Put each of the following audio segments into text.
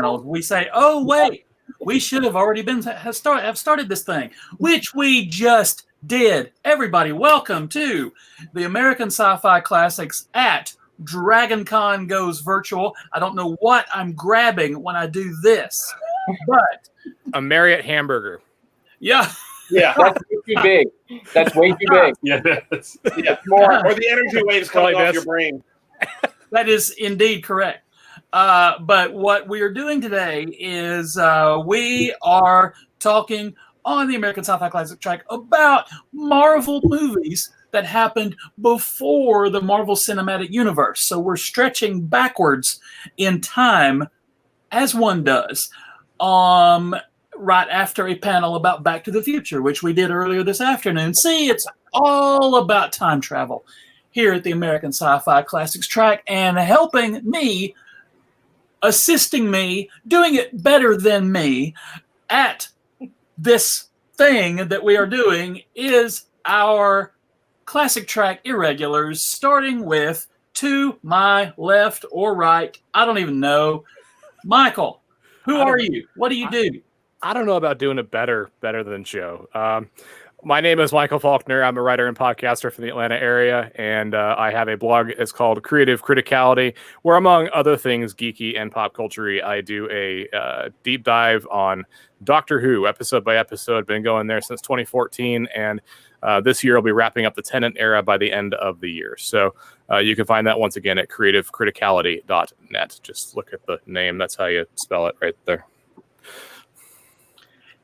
we say, "Oh wait, we should have already have started this thing," which we just did. Everybody, welcome to the American Sci-Fi Classics at DragonCon Goes Virtual. I don't know what I'm grabbing when I do this, but a Marriott hamburger. Yeah. Yeah, that's way too big. That's way too big. Yeah, or the energy waves coming off your brain. That is indeed correct. But what we are doing today is we are talking on the American Sci-Fi Classic track about Marvel movies that happened before the Marvel Cinematic Universe. So we're stretching backwards in time, as one does, right after a panel about Back to the Future, which we did earlier this afternoon. See, it's all about time travel here at the American Sci-Fi Classics track, and helping me, assisting me, doing it better than me at this thing that we are doing is our classic track irregulars, starting with, to my left or right, I don't even know, Michael. Who are you? What do you do? I don't know about doing it better than Joe. My name is Michael Falkner. I'm a writer and podcaster from the Atlanta area, and I have a blog. It's called Creative Criticality, where, among other things geeky and pop culture-y, I do a deep dive on Doctor Who, episode by episode. Been going there since 2014, and this year I'll be wrapping up the Tennant era by the end of the year. So you can find that once again at creativecriticality.net. Just look at the name. That's how you spell it right there.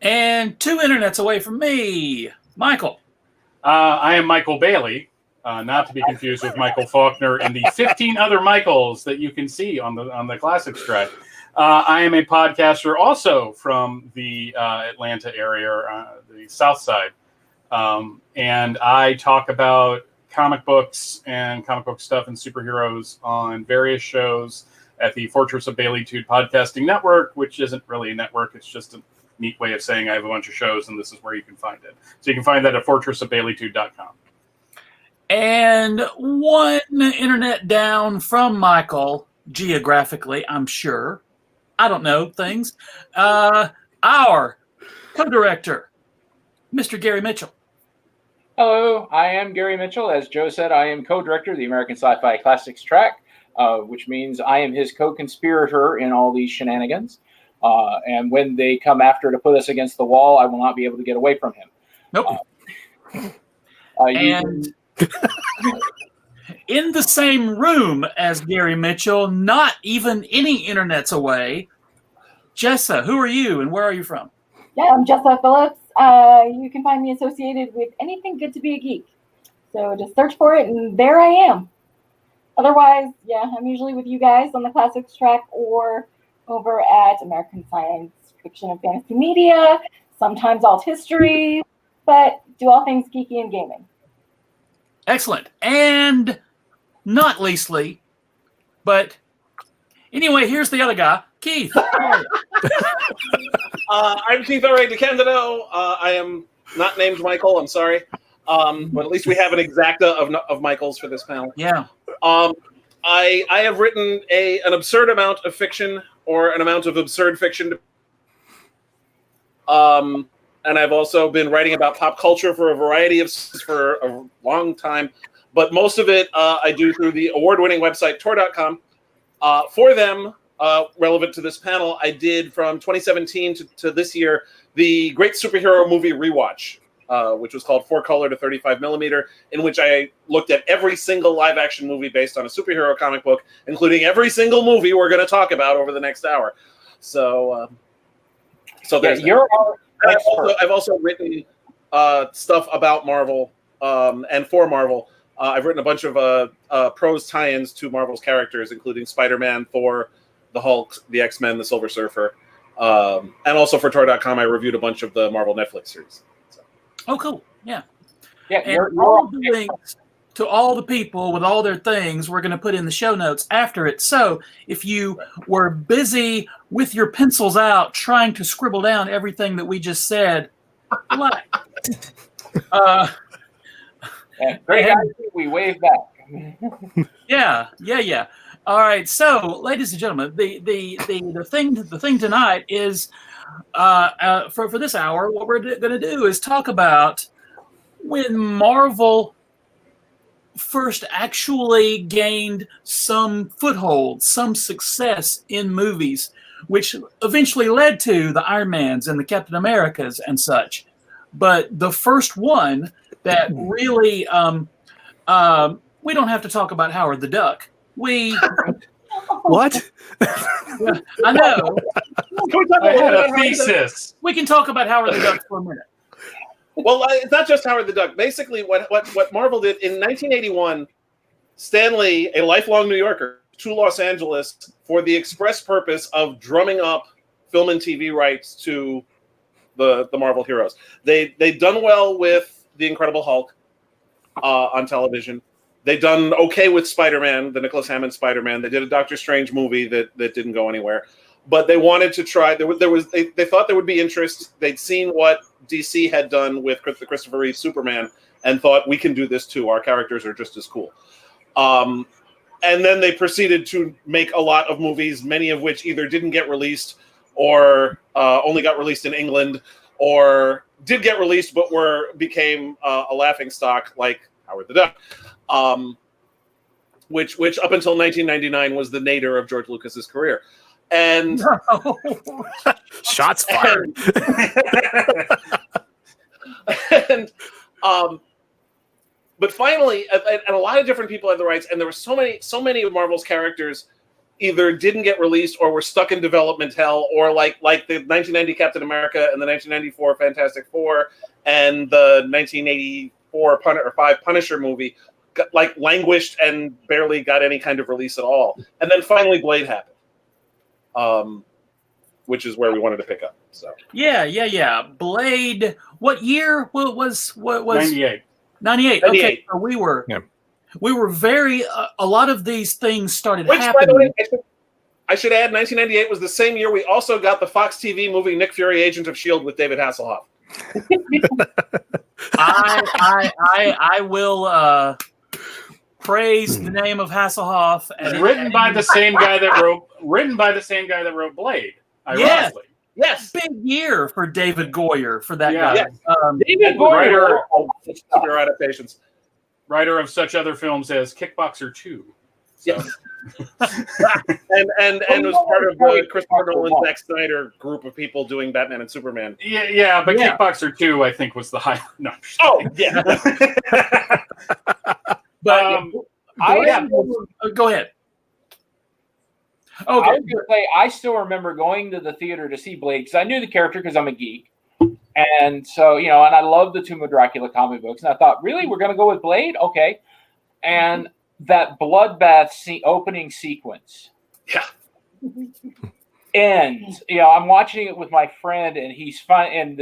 And 2 internets away from me, Michael. I am Michael Bailey, not to be confused with Michael Falkner and the 15 other Michaels that you can see on the Classics track. I am a podcaster also from the Atlanta area, the South Side, and I talk about comic books and comic book stuff and superheroes on various shows at the Fortress of Baileytude Podcasting Network, which isn't really a network; it's just a neat way of saying I have a bunch of shows, and this is where you can find it. So you can find that at fortressofbaileytude.com. And 1 internet down from Michael, geographically, I'm sure. I don't know things. Our co-director, Mr. Gary Mitchel. Hello, I am Gary Mitchel. As Joe said, I am co-director of the American Sci-Fi Classics track, which means I am his co-conspirator in all these shenanigans. And when they come after to put us against the wall, I will not be able to get away from him. Nope. And in the same room as Gary Mitchell, not even any internets away, Jessa, who are you and where are you from? Yeah, I'm Jessa Phillips. You can find me associated with anything good to be a geek. So just search for it, and there I am. Otherwise, yeah, I'm usually with you guys on the Classics track or over at American Science Fiction and Fantasy Media, sometimes alt history, but do all things geeky and gaming. Excellent. And not leastly, but anyway, here's the other guy, Keith. I'm Keith DeCandido. I am not named Michael, I'm sorry. But at least we have an exacta of Michaels for this panel. Yeah. I have written an absurd amount of fiction, or an amount of absurd fiction. And I've also been writing about pop culture for a long time. But most of it I do through the award-winning website Tor.com. For them, relevant to this panel, I did from 2017 to this year the Great Superhero Movie Rewatch, which was called 4-Color to 35mm, in which I looked at every single live-action movie based on a superhero comic book, including every single movie we're going to talk about over the next hour. So there's I've also written stuff about Marvel and for Marvel. I've written a bunch of prose tie-ins to Marvel's characters, including Spider-Man, Thor, the Hulk, the X-Men, the Silver Surfer. And also for Tor.com, I reviewed a bunch of the Marvel Netflix series. So. Oh, cool. Yeah. Yeah. And all the links to all the people with all their things we're going to put in the show notes after it. So if you were busy with your pencils out trying to scribble down everything that we just said, like, great idea. We wave back. Yeah. All right, so ladies and gentlemen, the thing tonight is for this hour, what we're going to do is talk about when Marvel first actually gained some foothold, some success in movies, which eventually led to the Iron Mans and the Captain Americas and such. But the first one that really, we don't have to talk about Howard the Duck. What? I know. I had a thesis. We can talk about Howard the Duck for a minute. Well, it's not just Howard the Duck. Basically, what Marvel did in 1981, Stan Lee, a lifelong New Yorker, to Los Angeles for the express purpose of drumming up film and TV rights to the Marvel heroes. They'd done well with The Incredible Hulk on television. They'd done okay with Spider-Man, the Nicholas Hammond Spider-Man. They did a Doctor Strange movie that didn't go anywhere. But they wanted to try. They thought there would be interest. They'd seen what DC had done with the Christopher Reeve Superman and thought, we can do this too. Our characters are just as cool. And then they proceeded to make a lot of movies, many of which either didn't get released or only got released in England, or did get released but became a laughingstock, like Howard the Duck. Which up until 1999 was the nadir of George Lucas's career. And shots fired. But finally, and a lot of different people had the rights, and there were so many of Marvel's characters either didn't get released or were stuck in development hell, or like the 1990 Captain America and the 1994 Fantastic Four and the 1984 5 Punisher movie, languished and barely got any kind of release at all. And then finally Blade happened. Which is where we wanted to pick up. So yeah. Blade. What year? What was 98. 98. 98. Okay, so we were very. A lot of these things started happening. By the way, I should add, 1998 was the same year we also got the Fox TV movie Nick Fury, Agent of S.H.I.E.L.D. with David Hasselhoff. I will praise the name of Hasselhoff. Written by the same guy that wrote Blade. Ironically. Yes. Big year for David Goyer for that guy. Yes. David Goyer, super adaptations. writer of such other films as Kickboxer 2. So. Yes. and was part of the Christopher Nolan, Zack Snyder group of people doing Batman and Superman. Yeah, but Kickboxer 2, I think, was the high. No. Oh, yeah. But go ahead. Okay. I was going to say, I still remember going to the theater to see Blade because I knew the character because I'm a geek. And so, and I love the Tomb of Dracula comic books. And I thought, really? We're going to go with Blade? Okay. And that bloodbath opening sequence. Yeah. Ends. I'm watching it with my friend, and he's fine. And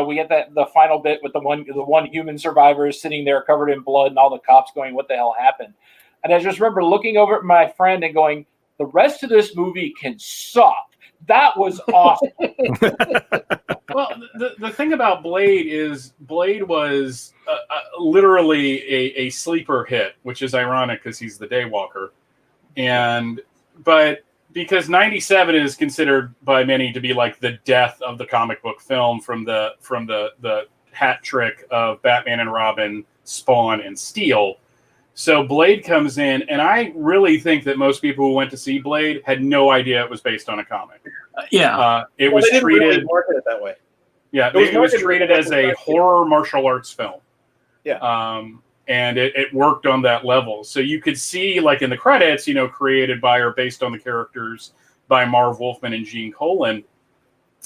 we get the final bit with the one human survivor sitting there covered in blood, and all the cops going, "What the hell happened?" And I just remember looking over at my friend and going, "The rest of this movie can suck." That was awesome. Well, the thing about Blade is Blade was literally a sleeper hit, which is ironic because he's the Daywalker. But because 97 is considered by many to be like the death of the comic book film from the hat trick of Batman and Robin, Spawn, and Steel. So Blade comes in, and I really think that most people who went to see Blade had no idea it was based on a comic. It was they didn't treated really market it that way. Yeah, it was treated as a horror martial arts film. Yeah. And it worked on that level. So you could see, like in the credits, created by or based on the characters by Marv Wolfman and Gene Colan.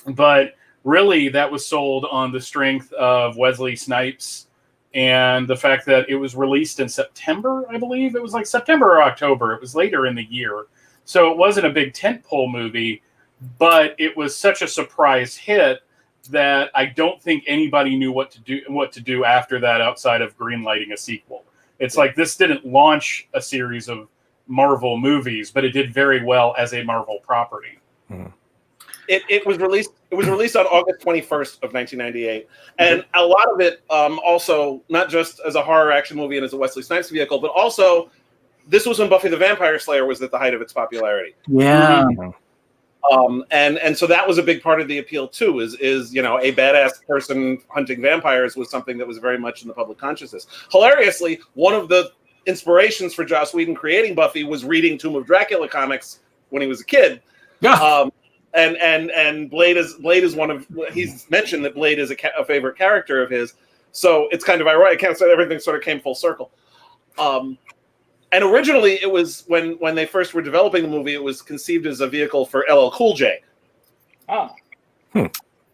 But really, that was sold on the strength of Wesley Snipes and the fact that it was released in September, I believe. It was like September or October. It was later in the year. So it wasn't a big tentpole movie, but it was such a surprise hit that I don't think anybody knew what to do after that outside of greenlighting a sequel. It's like this didn't launch a series of Marvel movies, but it did very well as a Marvel property. Hmm. It was released. It was released on August 21st of 1998, and a lot of it also not just as a horror action movie and as a Wesley Snipes vehicle, but also this was when Buffy the Vampire Slayer was at the height of its popularity. Yeah. And so that was a big part of the appeal too, is a badass person hunting vampires was something that was very much in the public consciousness. Hilariously, one of the inspirations for Joss Whedon creating Buffy was reading Tomb of Dracula comics when he was a kid. Yeah. And Blade is one of, he's mentioned that Blade is a favorite character of his. So it's kind of ironic. I can't say everything sort of came full circle. And originally, it was when they first were developing the movie, it was conceived as a vehicle for LL Cool J. Oh.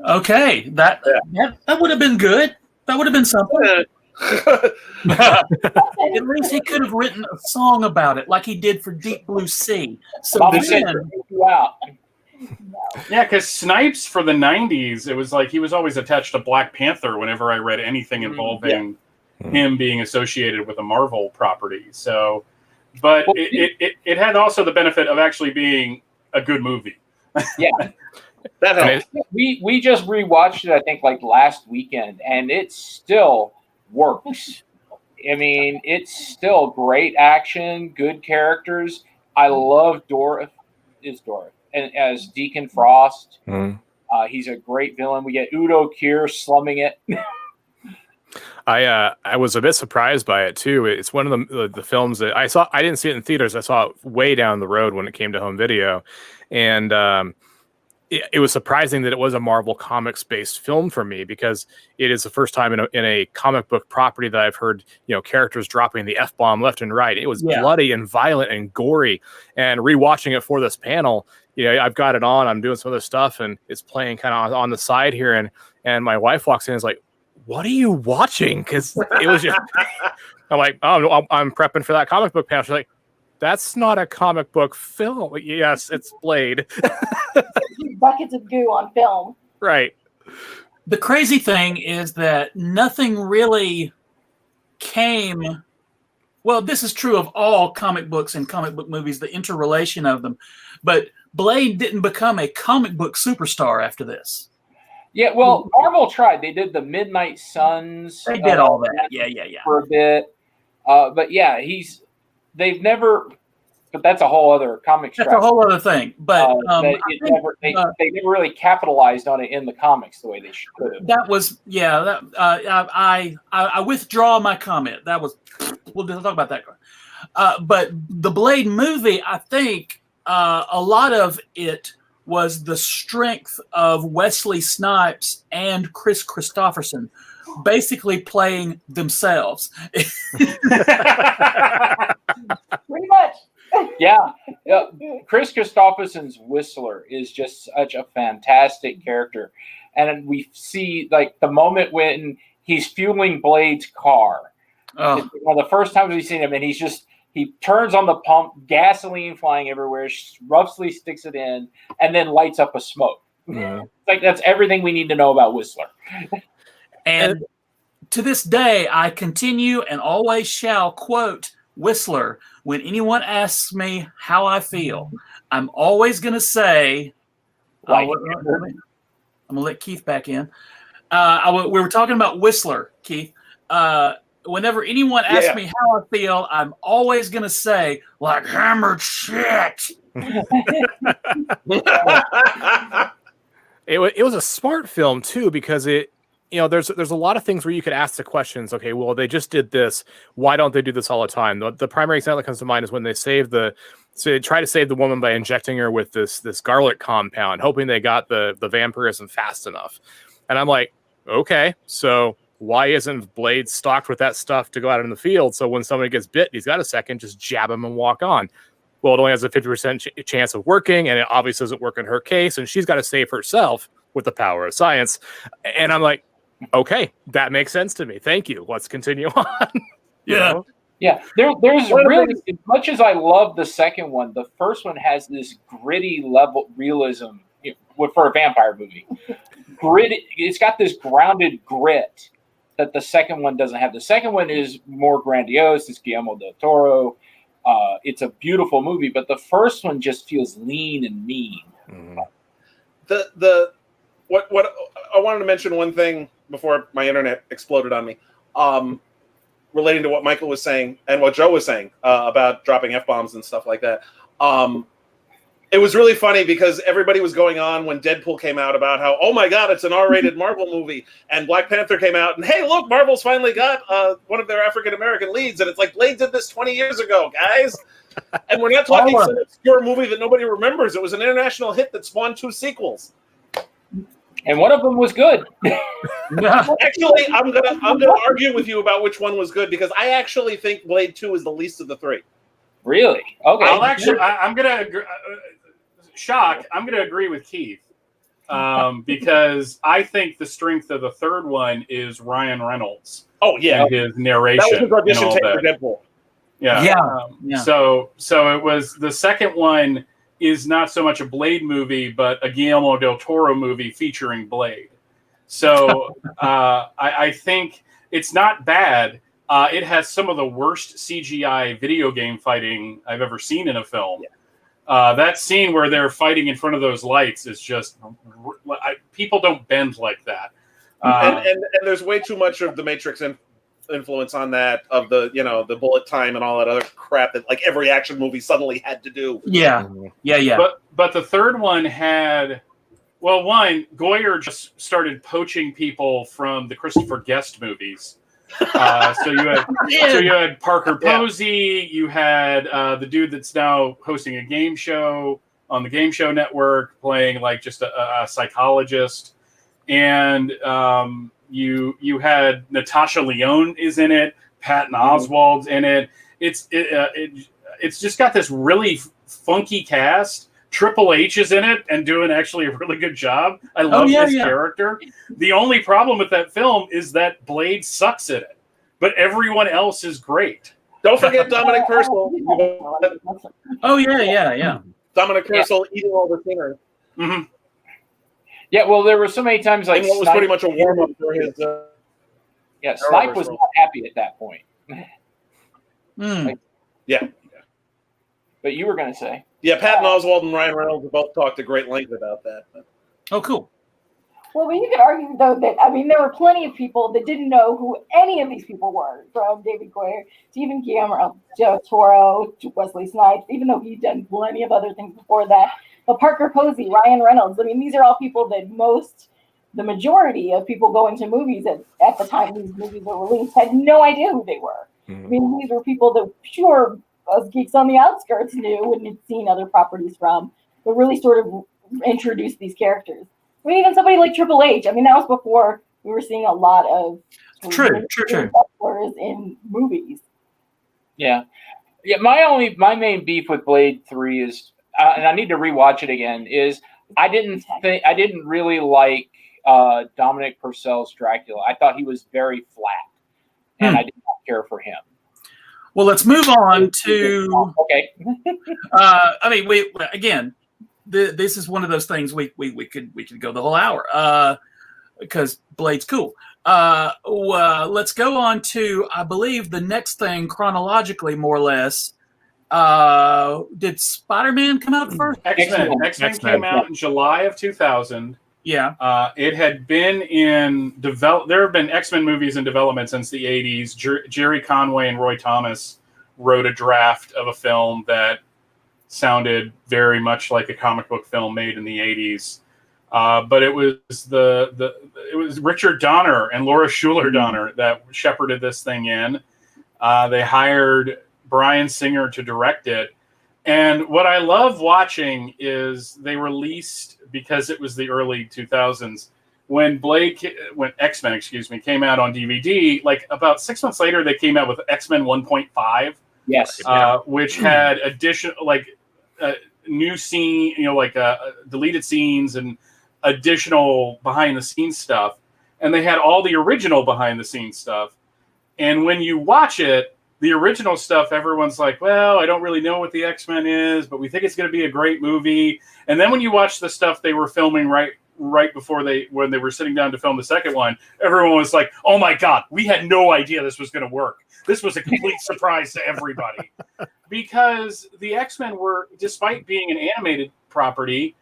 Okay, that would have been good. That would have been something. At least he could have written a song about it, like he did for Deep Blue Sea. So Wow. Yeah, because Snipes for the 90s, it was like he was always attached to Black Panther whenever I read anything involving him being associated with a Marvel property. So, but it had also the benefit of actually being a good movie. Yeah. That helped. We just rewatched it, I think, like last weekend, and it still works. I mean, it's still great action, good characters. I love Dorothy, and as Deacon Frost. He's a great villain. We get Udo Kier slumming it. I was a bit surprised by it too. It's one of the films that I saw. I didn't see it in theaters. I saw it way down the road when it came to home video, and it was surprising that it was a Marvel Comics based film for me, because it is the first time in a comic book property that I've heard characters dropping the F-bomb left and right. It was bloody and violent and gory. And rewatching it for this panel, I've got it on. I'm doing some other stuff, and it's playing kind of on the side here. And my wife walks in and is like, "What are you watching?" Because it was just. I'm like, "Oh, I'm prepping for that comic book panel." She's like, "That's not a comic book film." Yes, it's Blade. Buckets of goo on film. Right. The crazy thing is that nothing really came. Well, this is true of all comic books and comic book movies, the interrelation of them. But Blade didn't become a comic book superstar after this. Yeah, well, Marvel tried. They did the Midnight Suns. They did all that. Yeah. For a bit. But yeah, they've never. But that's a whole other comic. That's a whole other thing. But they never really capitalized on it in the comics the way they should have. That was I withdraw my comment. That was we'll talk about that. But the Blade movie, I think a lot of it was the strength of Wesley Snipes and Kris Kristofferson basically playing themselves. Pretty much. Yeah. Kris Kristofferson's Whistler is just such a fantastic character. And we see like the moment when he's fueling Blade's car. It's one of the first times we've seen him, and he turns on the pump, gasoline flying everywhere, roughly sticks it in, and then lights up a smoke. Yeah. Like that's everything we need to know about Whistler. And to this day, I continue and always shall quote Whistler when anyone asks me how I feel. I'm always going to say, I'm going to let Keith back in. We were talking about Whistler, Keith. Whenever anyone asks me how I feel, I'm always going to say, like hammered shit. It was a smart film too, because there's a lot of things where you could ask the questions. Okay, well, they just did this. Why don't they do this all the time? The primary example that comes to mind is when they they try to save the woman by injecting her with this garlic compound, hoping they got the vampirism fast enough. And I'm like, okay, so why isn't Blade stocked with that stuff to go out in the field? So when somebody gets bit, he's got a second, just jab him and walk on. Well, it only has a 50% chance of working, and it obviously doesn't work in her case, and she's got to save herself with the power of science. And I'm like, okay, that makes sense to me. Thank you. Let's continue on. Yeah. Yeah, there's really, as much as I love the second one, the first one has this gritty level realism for a vampire movie. It's got this grounded grit that the second one doesn't have. The second one is more grandiose. It's Guillermo del Toro. It's a beautiful movie, but the first one just feels lean and mean. Mm-hmm. What I wanted to mention one thing before my internet exploded on me. relating to what Michael was saying and what Joe was saying about dropping F-bombs and stuff like that. It was really funny because everybody was going on when Deadpool came out about how, oh my God, it's an R-rated Marvel movie. And Black Panther came out and, hey, look, Marvel's finally got one of their African-American leads. And it's like, Blade did this 20 years ago, guys. And we're not talking some obscure movie that nobody remembers. It was an international hit that spawned 2 sequels. And one of them was good. Actually, I'm gonna argue with you about which one was good because I actually think Blade 2 is the least of the 3. Really? Okay. I'm gonna I'm gonna agree with Keith because I think the strength of the third one is Ryan Reynolds. Oh yeah, and his narration. That was his audition tape for Deadpool. Yeah. So it was the second one. Is not so much a Blade movie, but a Guillermo del Toro movie featuring Blade. So I think it's not bad. It has some of the worst CGI video game fighting I've ever seen in a film. Yeah. That scene where they're fighting in front of those lights is just people don't bend like that. And there's way too much of the Matrix influence on that of the bullet time and all that other crap that like every action movie suddenly had to do. Yeah. But the third one had, well, one, Goyer just started poaching people from the Christopher Guest movies. So you had Parker Posey, you had the dude that's now hosting a game show on the Game Show Network, playing like just a psychologist, and you had Natasha Lyonne is in it, Patton Oswalt's in it. It's just got this really funky cast. Triple H is in it and doing actually a really good job. I love his character. The only problem with that film is that Blade sucks at it, but everyone else is great. Don't forget Dominic Purcell. Oh yeah. Dominic Purcell eating all the scenery. Mm-hmm. Yeah, well, there were so many times like what was pretty much a warm up for his. Snipe was not happy at that point. But you were going to say. Yeah, Patton Oswalt and Ryan Reynolds both talked at great length about that. Oh, cool. Well, but you could argue, though, that, there were plenty of people that didn't know who any of these people were, from David Goyer to even Guillermo del Toro to Wesley Snipes, even though he'd done plenty of other things before that. But Parker Posey, Ryan Reynolds, these are all people that the majority of people going to movies at the time these movies were released had no idea who they were. Mm-hmm. These were people that, sure, us geeks on the outskirts knew and had seen other properties from, but really sort of introduced these characters. Even somebody like Triple H. That was before we were seeing a lot of true in movies. Yeah. My main beef with Blade 3 is, and I need to rewatch it again, is I didn't really like Dominic Purcell's Dracula. I thought he was very flat, and I did not care for him. Well, let's move on to. Okay. This is one of those things we could go the whole hour because Blade's cool. Let's go on to, I believe, the next thing chronologically, more or less. Did Spider-Man come out first? X-Men came out in July of 2000. Yeah. It had been in there have been X-Men movies in development since the 80s. Jerry Conway and Roy Thomas wrote a draft of a film that sounded very much like a comic book film made in the 80s. But it was it was Richard Donner and Laura Schuler Donner that shepherded this thing in. They hired Bryan Singer to direct it. And what I love watching is they released, because it was the early 2000s, when X-Men, came out on DVD, like about 6 months later, they came out with X-Men 1.5. Yes. Which had additional, new scene, deleted scenes and additional behind the scenes stuff. And they had all the original behind the scenes stuff. And when you watch it, the original stuff, everyone's like, well, I don't really know what the X-Men is, but we think it's going to be a great movie. And then when you watch the stuff they were filming right before when they were sitting down to film the second one, everyone was like, oh my God, we had no idea this was going to work. This was a complete surprise to everybody. Because the X-Men were, despite being an animated property,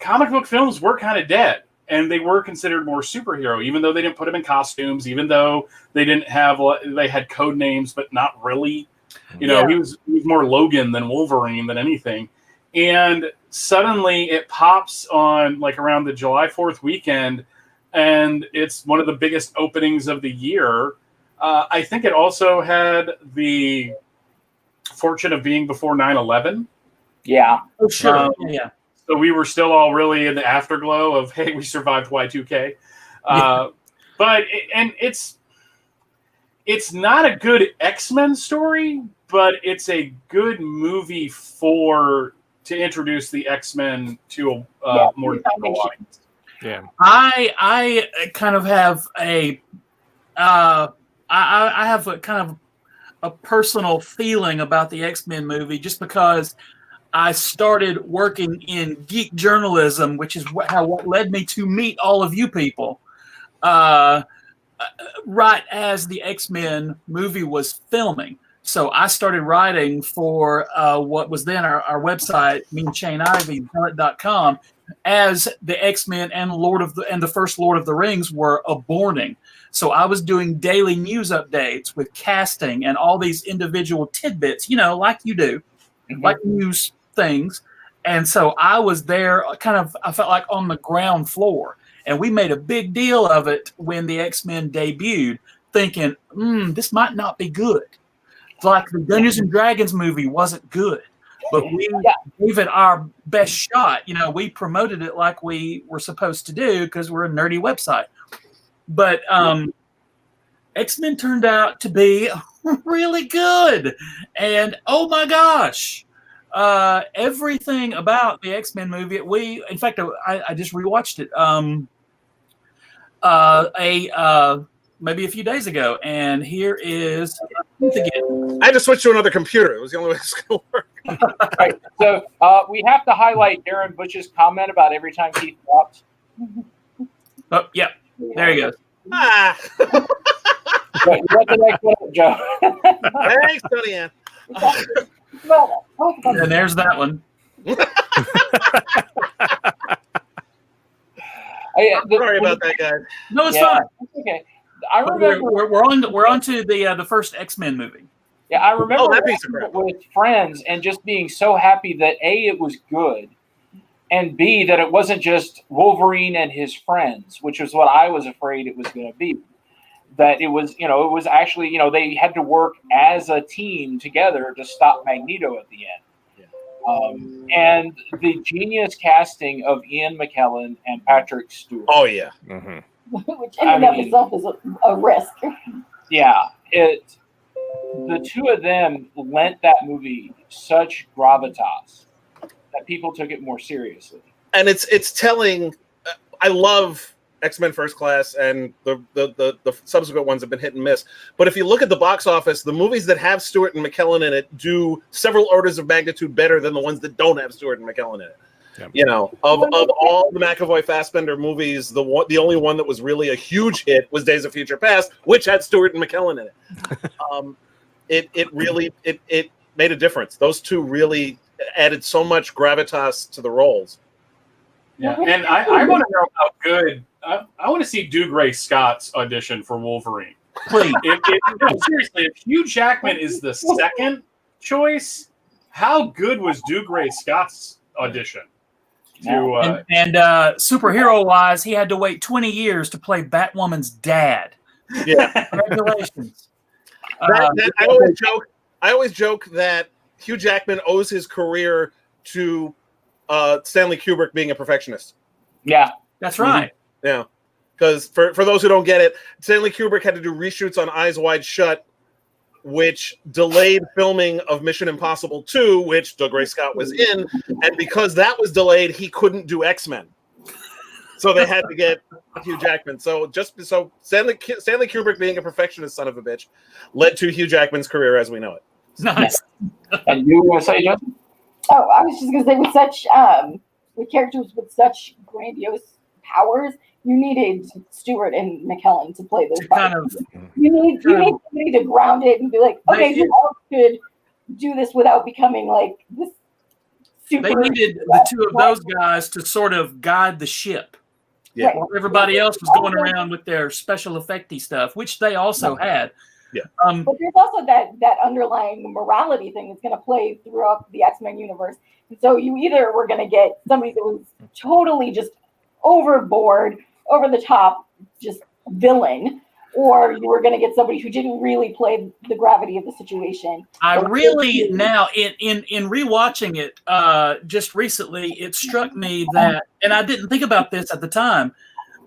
comic book films were kind of dead. and they were considered more superhero, even though they didn't put them in costumes, even though they didn't have, they had code names, but not really. You know, he was more Logan than Wolverine than anything. And suddenly it pops on like around the July 4th weekend, and it's one of the biggest openings of the year. I think it also had the fortune of being before 9/11. Yeah. Oh, sure. Yeah. So we were still all really in the afterglow of, hey, we survived Y2K. But it's not a good X-Men story, but it's a good movie to introduce the X-Men to a more general audience. Yeah. I kind of have I have a kind of a personal feeling about the X-Men movie just because I started working in geek journalism, which is what led me to meet all of you people. Right as the X-Men movie was filming. So I started writing for what was then our website, meanchainivy.com, as the X-Men and the first Lord of the Rings were aborting. So I was doing daily news updates with casting and all these individual tidbits, like you do, like news things. And so I was there I felt like on the ground floor. And we made a big deal of it when the X-Men debuted, thinking, this might not be good. It's like the Dungeons and Dragons movie wasn't good, but we gave it our best shot. We promoted it like we were supposed to do because we're a nerdy website. But X-Men turned out to be really good. And oh my gosh, everything about the X-Men movie, in fact, I just rewatched it maybe a few days ago, and here is again. I had to switch to another computer. It was the only way it's going to work. Right. So we have to highlight Darren Bush's comment about every time Keith drops. Oh, yeah. There he goes. Ah. What's the next one, Joe? Thanks, Tony Ann. And there's that one. Sorry about that, guys. No, it's fine. Okay. I remember we're on to the first X-Men movie. Yeah, I remember that piece of crap. with friends and just being so happy that A, it was good, and B, that it wasn't just Wolverine and his friends, which was what I was afraid it was going to be. That it was, it was actually, they had to work as a team together to stop Magneto at the end. And the genius casting of Ian McKellen and Patrick Stewart. Oh, yeah. Mm-hmm. Which in and of itself is a risk. Yeah. The two of them lent that movie such gravitas that people took it more seriously. And it's telling. I love X-Men First Class, and the subsequent ones have been hit and miss. But if you look at the box office, the movies that have Stewart and McKellen in it do several orders of magnitude better than the ones that don't have Stewart and McKellen in it. Yep. Of all the McAvoy-Fassbender movies, the only one that was really a huge hit was Days of Future Past, which had Stewart and McKellen in it. It really made a difference. Those two really added so much gravitas to the roles. Yeah, and I want to know how good. I want to see Dougray Scott's audition for Wolverine. Please. Seriously, if Hugh Jackman is the second choice, how good was Dougray Scott's audition? And superhero-wise, he had to wait 20 years to play Batwoman's dad. Yeah. Congratulations. I always joke that Hugh Jackman owes his career to Stanley Kubrick being a perfectionist. Yeah. That's right. Mm-hmm. Yeah. Because for those who don't get it, Stanley Kubrick had to do reshoots on Eyes Wide Shut, which delayed filming of Mission Impossible 2, which Dougray Scott was in. And because that was delayed, he couldn't do X-Men. So they had to get Hugh Jackman. So Stanley Kubrick being a perfectionist son of a bitch led to Hugh Jackman's career as we know it. Nice. And you want to say, Justin? Oh, I was just going to say with characters with such grandiose powers, you needed Stewart and McKellen to play those parts. You need somebody to ground it and be like, okay, who else could do this without becoming like this super. They needed the two of those guys to sort of guide the ship. Yeah. Right. While everybody else was going around with their special effecty stuff, which they also had. Yeah. But there's also that underlying morality thing that's going to play throughout the X-Men universe. And so you either were going to get somebody that was totally just overboard, over the top, just villain, or you were going to get somebody who didn't really play the gravity of the situation. I really now in rewatching it just recently, it struck me that, and I didn't think about this at the time.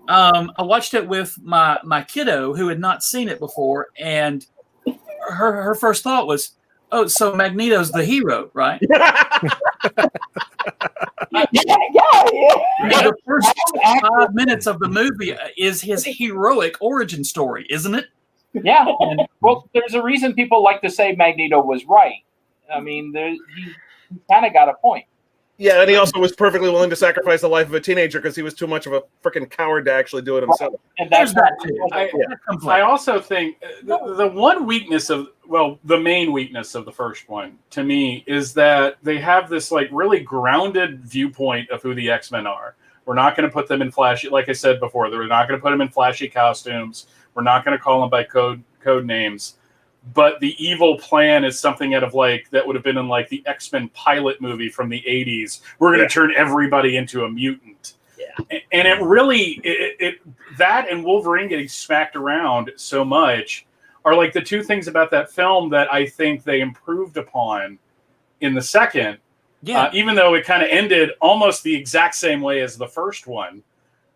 I watched it with my kiddo who had not seen it before, and her first thought was, "Oh, so Magneto's the hero, right?" Yeah. The first 5 minutes of the movie is his heroic origin story, isn't it? Yeah. Well, there's a reason people like to say Magneto was right. I mean, he kind of got a point. Yeah, and he also was perfectly willing to sacrifice the life of a teenager because he was too much of a freaking coward to actually do it himself. And that's There's that too. I also think the one weakness of, well, the main weakness of the first one to me is that they have this like really grounded viewpoint of who the X-Men are. We're not going to put them in flashy, like I said before, we're not going to put them in flashy costumes. We're not going to call them by code names. But the evil plan is something out of like that would have been in like the X-Men pilot movie from the 80s. We're going to turn everybody into a mutant. Yeah. And it really, that and Wolverine getting smacked around so much are like the two things about that film that I think they improved upon in the second. Yeah. Even though it kind of ended almost the exact same way as the first one.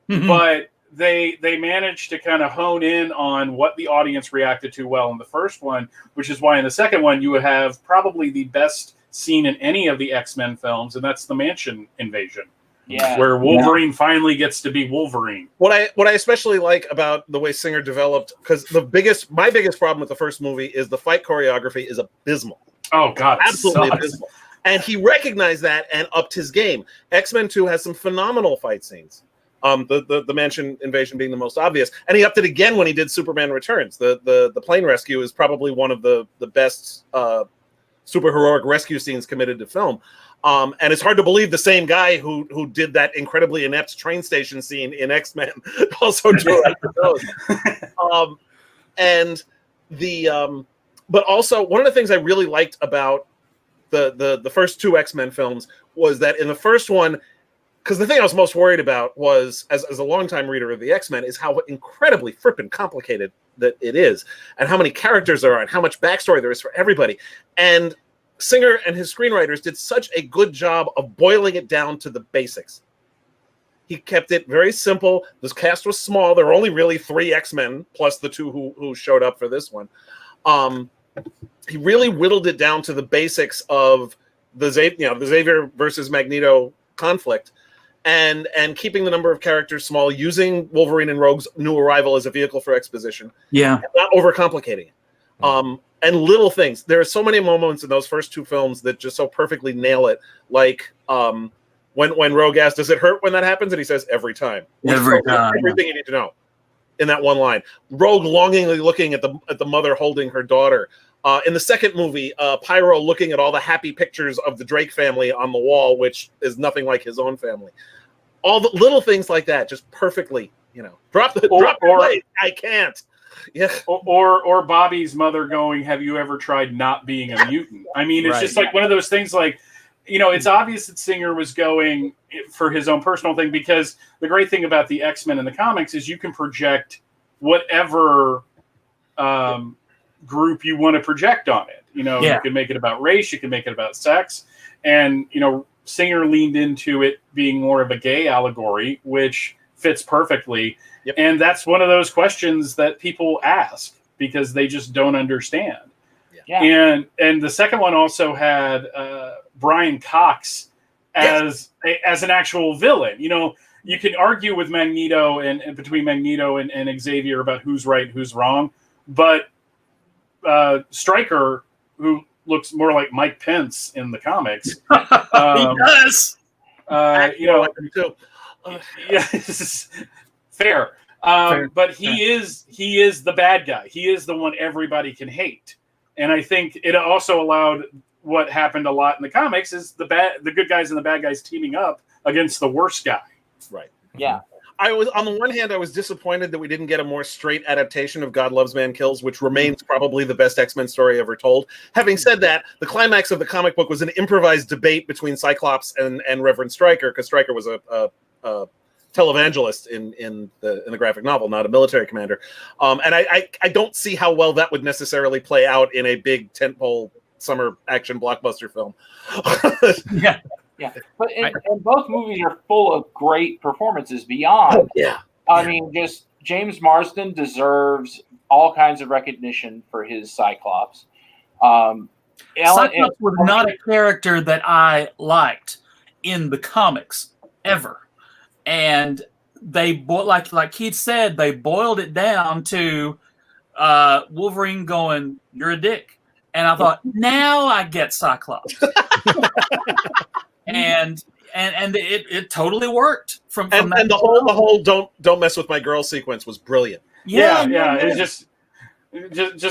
Mm-hmm. But they managed to kind of hone in on what the audience reacted to well in the first one, which is why in the second one you would have probably the best scene in any of the X-Men films, and that's the mansion invasion. Yeah, where Wolverine finally gets to be Wolverine. What I especially like about the way Singer developed, because my biggest problem with the first movie is the fight choreography is abysmal. Oh God, absolutely abysmal. And he recognized that and upped his game. X-Men 2 has some phenomenal fight scenes. The mansion invasion being the most obvious, and he upped it again when he did Superman Returns. The plane rescue is probably one of the best super heroic rescue scenes committed to film. And it's hard to believe the same guy who did that incredibly inept train station scene in X-Men also directed those. But also one of the things I really liked about the first two X-Men films was that in the first one, because the thing I was most worried about was, as a longtime reader of the X-Men, is how incredibly frippin' complicated that it is, and how many characters there are, and how much backstory there is for everybody. And Singer and his screenwriters did such a good job of boiling it down to the basics. He kept it very simple. This cast was small. There were only really 3 X-Men, plus the 2 who showed up for this one. He really whittled it down to the basics of the Xavier versus Magneto conflict. And keeping the number of characters small, using Wolverine and Rogue's new arrival as a vehicle for exposition. Yeah. And not overcomplicating it. And little things. There are so many moments in those first 2 films that just so perfectly nail it. Like when Rogue asks, "Does it hurt when that happens?" And he says, "Every time." Every time. Everything you need to know in that one line. Rogue longingly looking at the mother holding her daughter. In the second movie, Pyro looking at all the happy pictures of the Drake family on the wall, which is nothing like his own family. All the little things like that, just perfectly, drop the blade. I can't. Yeah. Or Bobby's mother going, "Have you ever tried not being a mutant?" I mean, it's just like one of those things. Like, it's obvious that Singer was going for his own personal thing, because the great thing about the X-Men in the comics is you can project whatever group you want to project on it. You can make it about race, you can make it about sex, and Singer leaned into it being more of a gay allegory, which fits perfectly. Yep. And that's one of those questions that people ask because they just don't understand. Yeah. And the second one also had Brian Cox as an actual villain. You can argue with Magneto and between Magneto and Xavier about who's right and who's wrong, but Stryker, who looks more like Mike Pence in the comics, he does. Yes, fair. But he is the bad guy. He is the one everybody can hate, and I think it also allowed what happened a lot in the comics is the good guys and the bad guys teaming up against the worst guy. Right. Yeah. I was on the one hand, I was disappointed that we didn't get a more straight adaptation of God Loves Man Kills, which remains probably the best X-Men story ever told. Having said that, the climax of the comic book was an improvised debate between Cyclops and Reverend Stryker, because Stryker was a televangelist in the graphic novel, not a military commander. And I don't see how well that would necessarily play out in a big tentpole summer action blockbuster film. Yeah. Yeah, but and both movies are full of great performances beyond. Oh, yeah. I mean, just James Marsden deserves all kinds of recognition for his Cyclops. Cyclops was not a character that I liked in the comics ever, and they like Keith said, they boiled it down to Wolverine going, "You're a dick," and I thought, now I get Cyclops. And it totally worked from that. And the whole don't mess with my girl sequence was brilliant. Yeah. It's just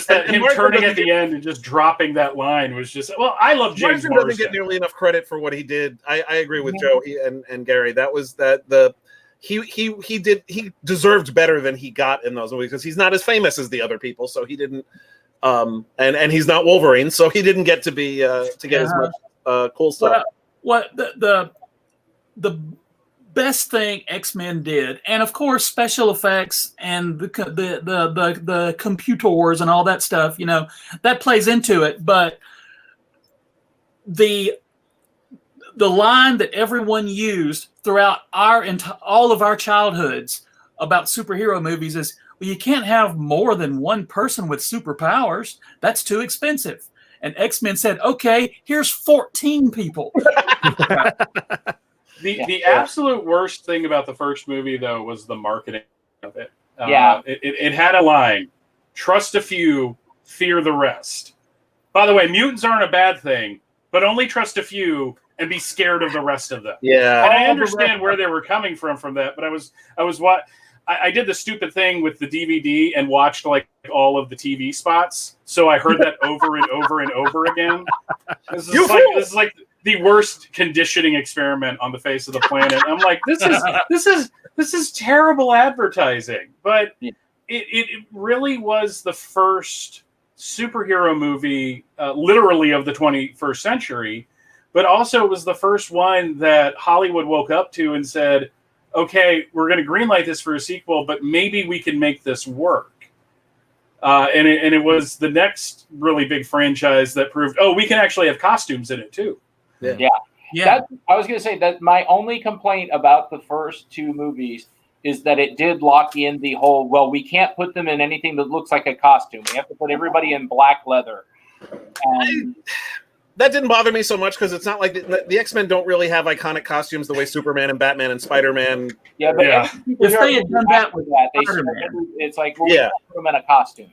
that him turning at the end and just dropping that line was just. Well, I love James Marsden. Doesn't get nearly enough credit for what he did. I agree with Joe and Gary. That was he deserved better than he got in those movies, because he's not as famous as the other people, so he didn't. And he's not Wolverine, so he didn't get to be as much cool stuff. What the best thing X-Men did, and of course special effects and the computers and all that stuff, that plays into it. But the line that everyone used throughout all of our childhoods about superhero movies is, well, you can't have more than one person with superpowers. That's too expensive. And X-Men said, okay, here's 14 people. The absolute worst thing about the first movie, though, was the marketing of it. It had a line, trust a few, fear the rest. By the way, mutants aren't a bad thing, but only trust a few and be scared of the rest of them. Yeah. And I understand where they were coming from that, but I did the stupid thing with the DVD and watched like all of the TV spots. So I heard that over and over and over again. This is like the worst conditioning experiment on the face of the planet. I'm like, this is terrible advertising. But it really was the first superhero movie, literally of the 21st century, but also it was the first one that Hollywood woke up to and said, okay, we're going to greenlight this for a sequel, but maybe we can make this work. And it was the next really big franchise that proved, we can actually have costumes in it too. Yeah. I was going to say that my only complaint about the first two movies is that it did lock in the whole, well, we can't put them in anything that looks like a costume. We have to put everybody in black leather. That didn't bother me so much, because it's not like the X-Men don't really have iconic costumes the way Superman and Batman and Spider-Man. Yeah, but if they had done that with it's like, well, we can't put them in a costume.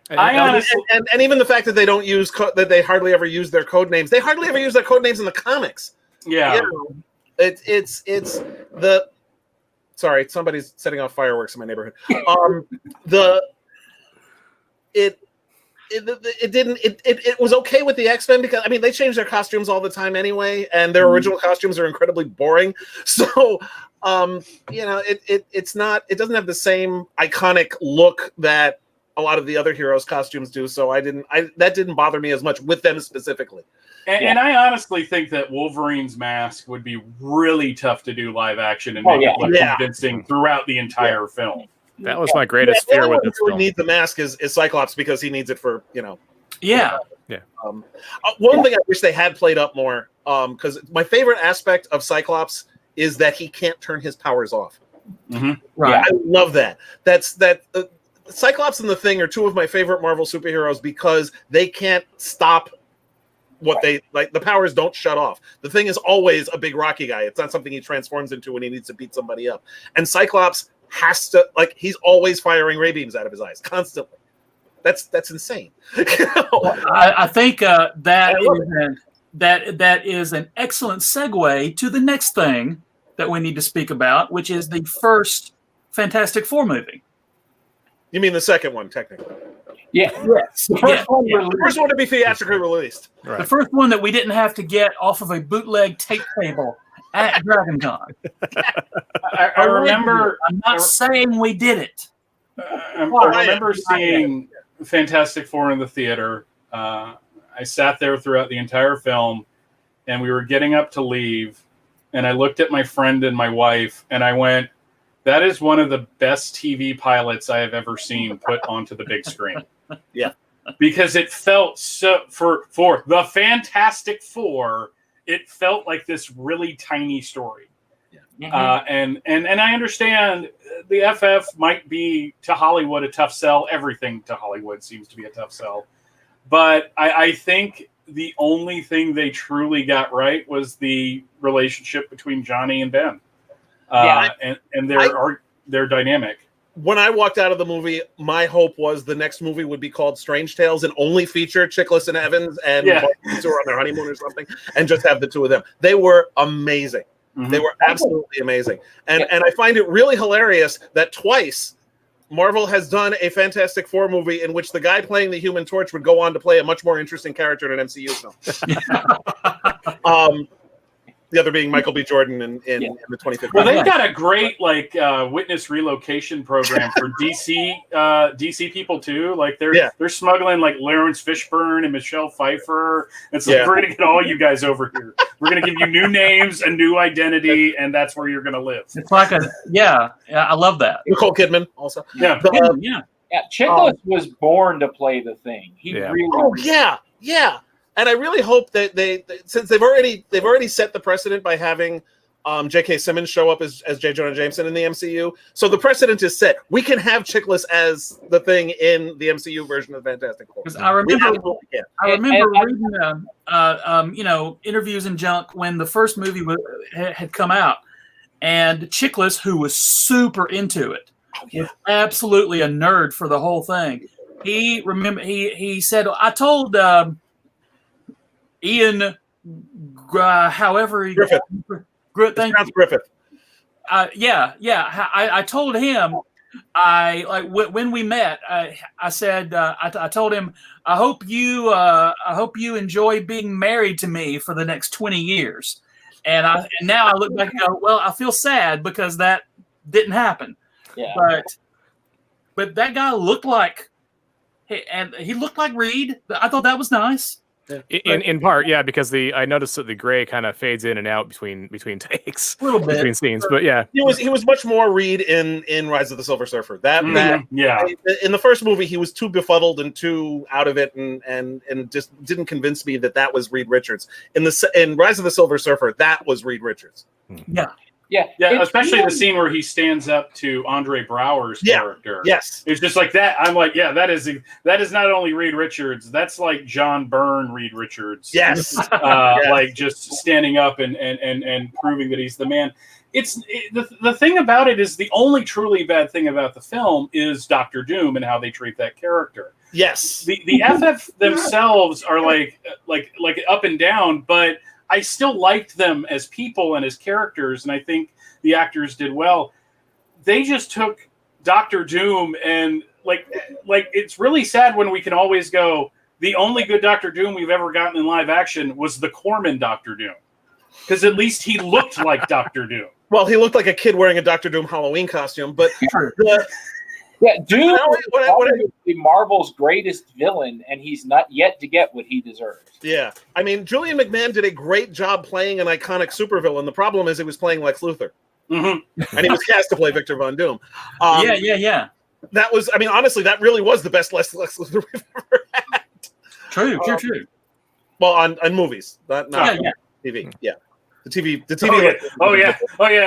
And even the fact that they don't use that they hardly ever use their code names. They hardly ever use their code names in the comics. Yeah, it's the. Sorry, somebody's setting off fireworks in my neighborhood. It was okay with the X-Men, because they change their costumes all the time anyway, and their original costumes are incredibly boring. So it doesn't have the same iconic look that a lot of the other heroes' costumes do. So that didn't bother me as much with them specifically. And I honestly think that Wolverine's mask would be really tough to do live action and make it look convincing throughout the entire film. That was my greatest fear with this film. Need the mask is Cyclops, because he needs it for Yeah. One thing I wish they had played up more, because my favorite aspect of Cyclops is that he can't turn his powers off. Mm-hmm. Right. I love that. Cyclops and the Thing are two of my favorite Marvel superheroes, because they can't stop what they like. The powers don't shut off. The Thing is always a big rocky guy. It's not something he transforms into when he needs to beat somebody up. And Cyclops has to, he's always firing ray beams out of his eyes constantly. That's insane. I think that is an excellent segue to the next thing that we need to speak about, which is the first Fantastic Four movie. You mean the second one, technically? Yeah. Yes. The first one to be theatrically released. Right. The first one that we didn't have to get off of a bootleg tape table at Dragon Con. I remember. I'm not saying we did it. I remember seeing Fantastic Four in the theater. I sat there throughout the entire film, and we were getting up to leave, and I looked at my friend and my wife, and I went, "That is one of the best TV pilots I have ever seen put onto the big screen." Yeah. Because it felt so for the Fantastic Four, it felt like this really tiny story. Yeah. And I understand the FF might be to Hollywood a tough sell. Everything to Hollywood seems to be a tough sell. But I think the only thing they truly got right was the relationship between Johnny and Ben. And their dynamic. When I walked out of the movie, my hope was the next movie would be called Strange Tales and only feature Chiklis and Evans and who are on their honeymoon or something, and just have the two of them. They were amazing. Mm-hmm. They were absolutely amazing. And I find it really hilarious that twice Marvel has done a Fantastic Four movie in which the guy playing the Human Torch would go on to play a much more interesting character in an MCU film. The other being Michael B. Jordan in the 25th. Well, they've got a great witness relocation program for DC people too. Like they're smuggling like Lawrence Fishburne and Michelle Pfeiffer. It's like we're gonna get all you guys over here. We're gonna give you new names, a new identity, and that's where you're gonna live. It's like I love that. Nicole Kidman also. Yeah. Chiklis was born to play the Thing. Yeah. And I really hope that they since they've already set the precedent by having J.K. Simmons show up as J. Jonah Jameson in the MCU. So the precedent is set. We can have Chiklis as the Thing in the MCU version of Fantastic Four. Because I remember reading interviews and junk when the first movie had come out, and Chiklis, who was super into it, was absolutely a nerd for the whole thing. He said, I told Ian, Griffith. Griffith. I told him, when we met, I said, I told him, I hope you enjoy being married to me for the next 20 years. And now I look back and go, well, I feel sad because that didn't happen. Yeah. But that guy looked like, he looked like Reed. I thought that was nice. In part, because I noticed that the gray kind of fades in and out between takes, a little bit between scenes. But he was much more Reed in Rise of the Silver Surfer. In the first movie, he was too befuddled and too out of it, and just didn't convince me that was Reed Richards. In Rise of the Silver Surfer, that was Reed Richards. Yeah, especially the scene where he stands up to Andre Braugher's character. Yes, it's just like that. I'm like, that is not only Reed Richards. That's like John Byrne Reed Richards. Yes, like just standing up and proving that he's the man. The thing about it is the only truly bad thing about the film is Doctor Doom and how they treat that character. Yes, the FF themselves are like up and down, but I still liked them as people and as characters, and I think the actors did well. They just took Doctor Doom and like it's really sad when we can always go, the only good Doctor Doom we've ever gotten in live action was the Corman Doctor Doom, because at least he looked like Doctor Doom. Well, he looked like a kid wearing a Doctor Doom Halloween costume, but Doom is Marvel's greatest villain, and he's not yet to get what he deserves. Yeah, I mean, Julian McMahon did a great job playing an iconic supervillain. The problem is he was playing Lex Luthor, and he was cast to play Victor Von Doom. That was, I mean, honestly, that really was the best Lex Luthor we've ever had. True. Well, on movies, not TV. Yeah, the TV.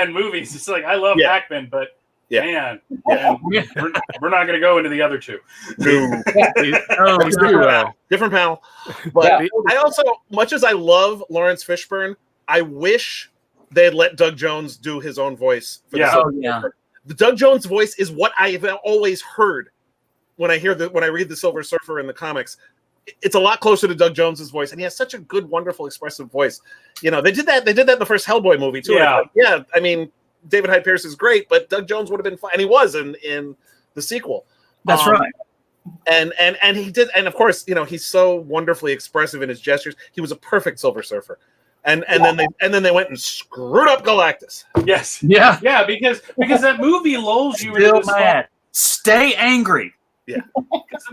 In movies, it's like I love Hackman, but. Yeah. Man, we're not going to go into the other two. Different panel. But I also, much as I love Lawrence Fishburne, I wish they had let Doug Jones do his own voice. The Doug Jones voice is what I've always heard when I read the Silver Surfer in the comics. It's a lot closer to Doug Jones's voice, and he has such a good, wonderful, expressive voice. They did that in the first Hellboy movie too. I mean, David Hyde Pierce is great, but Doug Jones would have been fine, and he was in the sequel. That's right. And he did, and of course, he's so wonderfully expressive in his gestures. He was a perfect Silver Surfer. and then they went and screwed up Galactus. Yes. Yeah. Yeah, because that movie lulls you into Still this mad. Stay angry. Because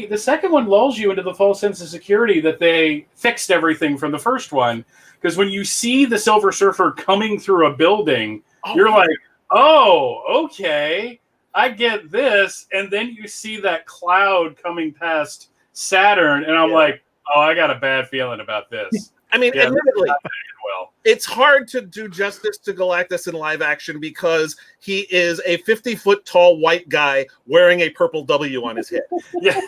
the second one lulls you into the false sense of security that they fixed everything from the first one. Because when you see the Silver Surfer coming through a building, you're like, oh, okay, I get this. And then you see that cloud coming past Saturn, and I'm like, oh, I got a bad feeling about this. I mean, admittedly, well, it's hard to do justice to Galactus in live action because he is a 50-foot tall white guy wearing a purple W on his head. Yeah.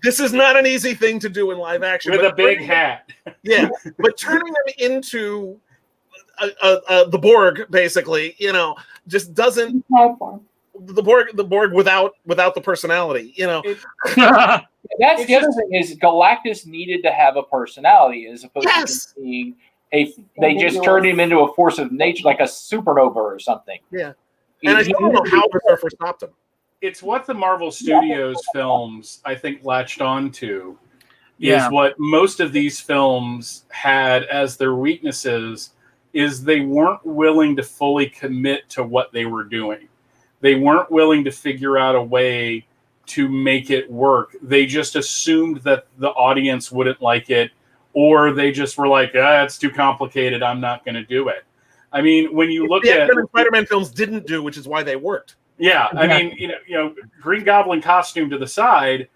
This is not an easy thing to do in live action. With a big hat. Yeah, but turning him into the Borg, basically, just doesn't. The Borg without the personality, That's the other thing is Galactus needed to have a personality as opposed to being they just turned him into a force of nature, like a supernova or something. Yeah, and I don't know how the Surfer stopped him. It's what the Marvel Studios films, I think, latched onto. Is what most of these films had as their weaknesses is they weren't willing to fully commit to what they were doing. They weren't willing to figure out a way to make it work. They just assumed that the audience wouldn't like it, or they just were like, it's too complicated, I'm not going to do it. I mean, when you look at what Spider-Man films didn't do, which is why they worked. Yeah, I mean, Green Goblin costume to the side,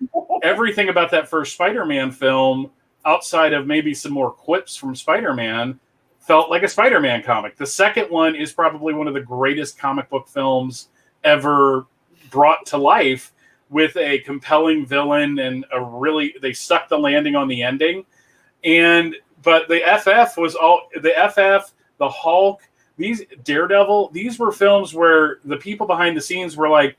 everything about that first Spider-Man film, outside of maybe some more quips from Spider-Man, felt like a Spider-Man comic. The second one is probably one of the greatest comic book films ever brought to life, with a compelling villain and they stuck the landing on the ending. But the FF was the Hulk, these Daredevil, these were films where the people behind the scenes were like,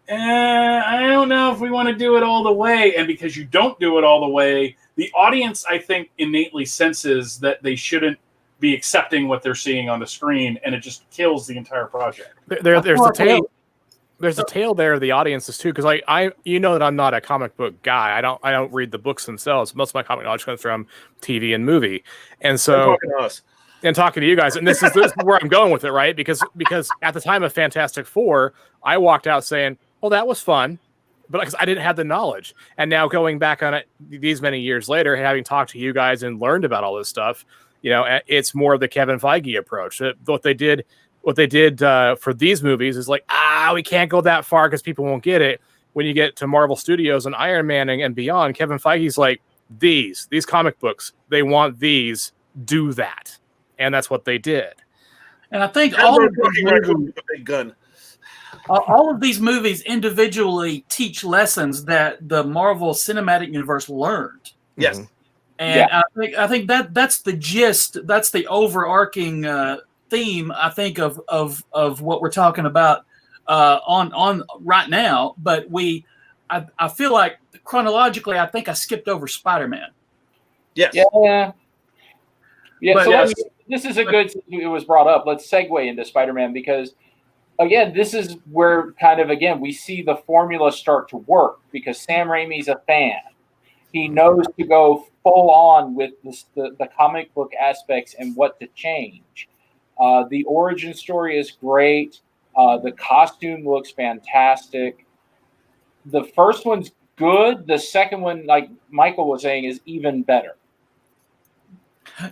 I don't know if we want to do it all the way. And because you don't do it all the way, the audience, I think, innately senses that they shouldn't be accepting what they're seeing on the screen, and it just kills the entire project. There's a tale there of the audiences too, because I that I'm not a comic book guy. I don't read the books themselves. Most of my comic knowledge comes from TV and movie, and so talking to you guys. And this is where I'm going with it, right? Because at the time of Fantastic Four, I walked out saying, "Oh, that was fun," but because I didn't have the knowledge. And now going back on it these many years later, having talked to you guys and learned about all this stuff, it's more of the Kevin Feige approach. What they did for these movies is like, we can't go that far because people won't get it. When you get to Marvel Studios and Iron Man and beyond, Kevin Feige's like, these comic books, they want these, do that. And that's what they did. And I think all of these movies individually teach lessons that the Marvel Cinematic Universe learned. Yes. And I think that's the gist, that's the overarching theme, I think, of what we're talking about on right now. But I feel like chronologically, I think I skipped over Spider-Man. Yes. Yeah. But, so this is a good. It was brought up. Let's segue into Spider-Man, because again, this is where we see the formula start to work, because Sam Raimi's a fan. He knows to go full on with the comic book aspects and what to change. The origin story is great. The costume looks fantastic. The first one's good. The second one, like Michael was saying, is even better.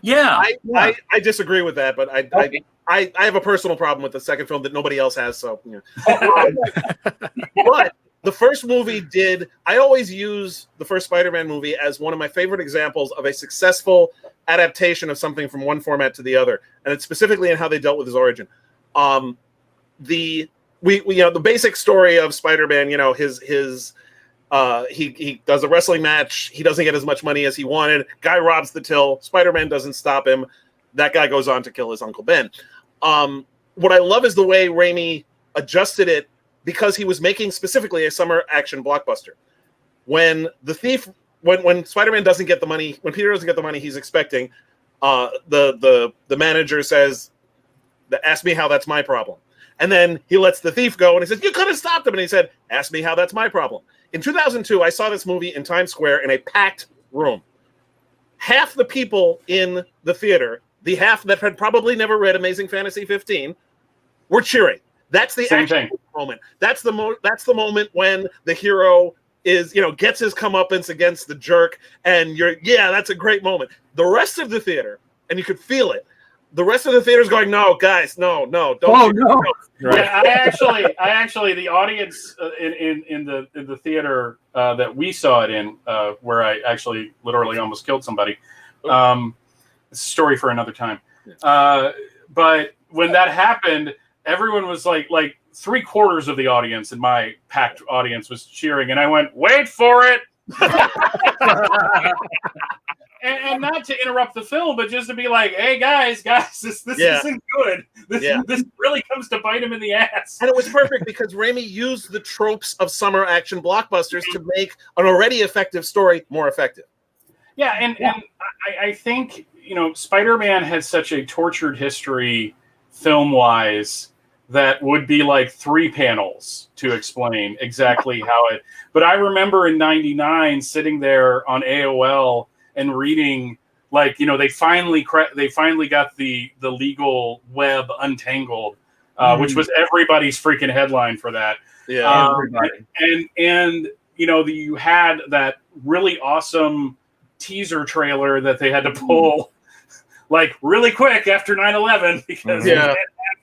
Yeah. I disagree with that, but I have a personal problem with the second film that nobody else has. So, but the first movie I always use the first Spider-Man movie as one of my favorite examples of a successful adaptation of something from one format to the other, and it's specifically in how they dealt with his origin. The basic story of Spider-Man, he does a wrestling match, he doesn't get as much money as he wanted, guy robs the till, Spider-Man doesn't stop him, that guy goes on to kill his Uncle Ben. What I love is the way Raimi adjusted it, because he was making specifically a summer action blockbuster. When when Spider-Man doesn't get the money, when Peter doesn't get the money he's expecting, the manager says, "Ask me how that's my problem." And then he lets the thief go, and he says, "You could have stopped him." And he said, "Ask me how that's my problem." In 2002, I saw this movie in Times Square in a packed room. Half the people in the theater the half that had probably never read Amazing Fantasy 15 were cheering. That's the Same thing. moment. That's the moment when the hero is, gets his comeuppance against the jerk, and that's a great moment. The rest of the theater, and you could feel it. The rest of the theater is going, no, guys, no, don't. Oh no! Right. Yeah, I actually, the audience in the theater that we saw it in, where I actually literally almost killed somebody. It's a story for another time. But when that happened, everyone was like 3/4 of the audience in my packed audience was cheering, and I went, "Wait for it!" and not to interrupt the film, but just to be like, "Hey guys, this isn't good. This really comes to bite him in the ass." And it was perfect because Raimi used the tropes of summer action blockbusters to make an already effective story more effective. Yeah, and I think Spider-Man had such a tortured history film-wise that would be like 3 panels to explain exactly how it. But I remember in '99 sitting there on AOL and reading, they finally got the legal web untangled, which was everybody's freaking headline for that. Yeah, and you had that really awesome teaser trailer that they had to pull really quick after 9/11 because the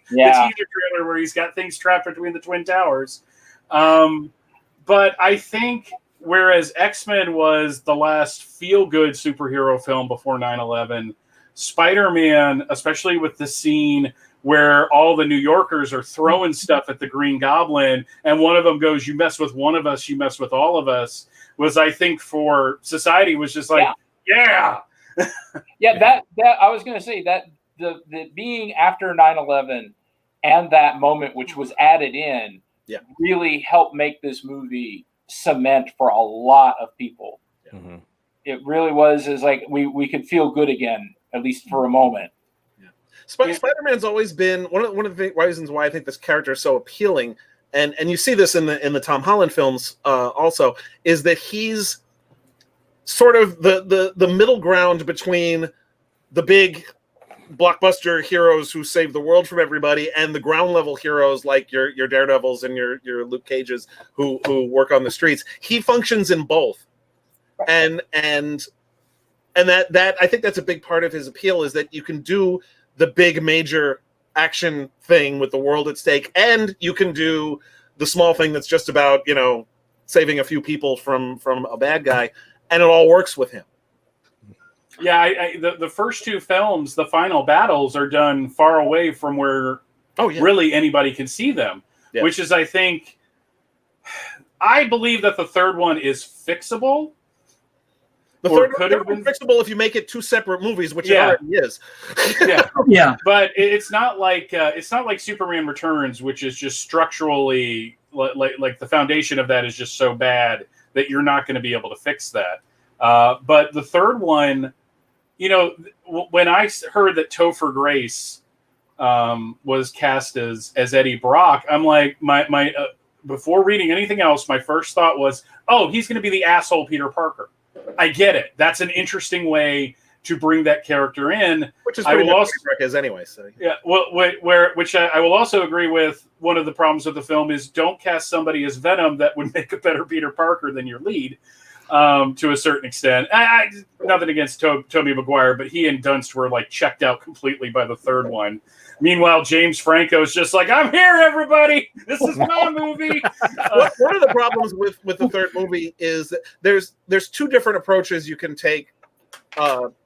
teaser trailer where he's got things trapped between the Twin Towers. But I think whereas X-Men was the last feel-good superhero film before 9/11, Spider-Man, especially with the scene where all the New Yorkers are throwing stuff at the Green Goblin, and one of them goes, "You mess with one of us, you mess with all of us," was, I think, for society was just like, yeah. That I was going to say that the being after 9/11 and that moment, which was added in, really helped make this movie cement for a lot of people. Mm-hmm. It really was we could feel good again, at least for a moment. Spider-Man's always been one of the reasons why I think this character is so appealing, and you see this in the Tom Holland films also, is that he's sort of the middle ground between the big blockbuster heroes who save the world from everybody and the ground level heroes like your Daredevils and your Luke Cages who work on the streets. He functions in both, and that I think that's a big part of his appeal, is that you can do the big major action thing with the world at stake, and you can do the small thing that's just about saving a few people from a bad guy, and it all works with him. Yeah, the first 2 films, the final battles are done far away from where really anybody can see them, which is, I think, I believe that the third one is fixable. The third could have been fixable if you make it 2 separate movies, which it already is. Yeah. But it's not like Superman Returns, which is just structurally like the foundation of that is just so bad that you're not going to be able to fix that. But the third one, when I heard that Topher Grace was cast as Eddie Brock, I'm like, my before reading anything else, my first thought was, oh, he's going to be the asshole Peter Parker. I get it. That's an interesting way to bring that character in, which is pretty much what is anyway. So which I will also agree with. One of the problems with the film is don't cast somebody as Venom that would make a better Peter Parker than your lead. To a certain extent, nothing against Tobey Maguire, but he and Dunst were checked out completely by the third one. Meanwhile, James Franco's just like, "I'm here, everybody. This is my movie." One of the problems with the third movie is that there's 2 different approaches you can take.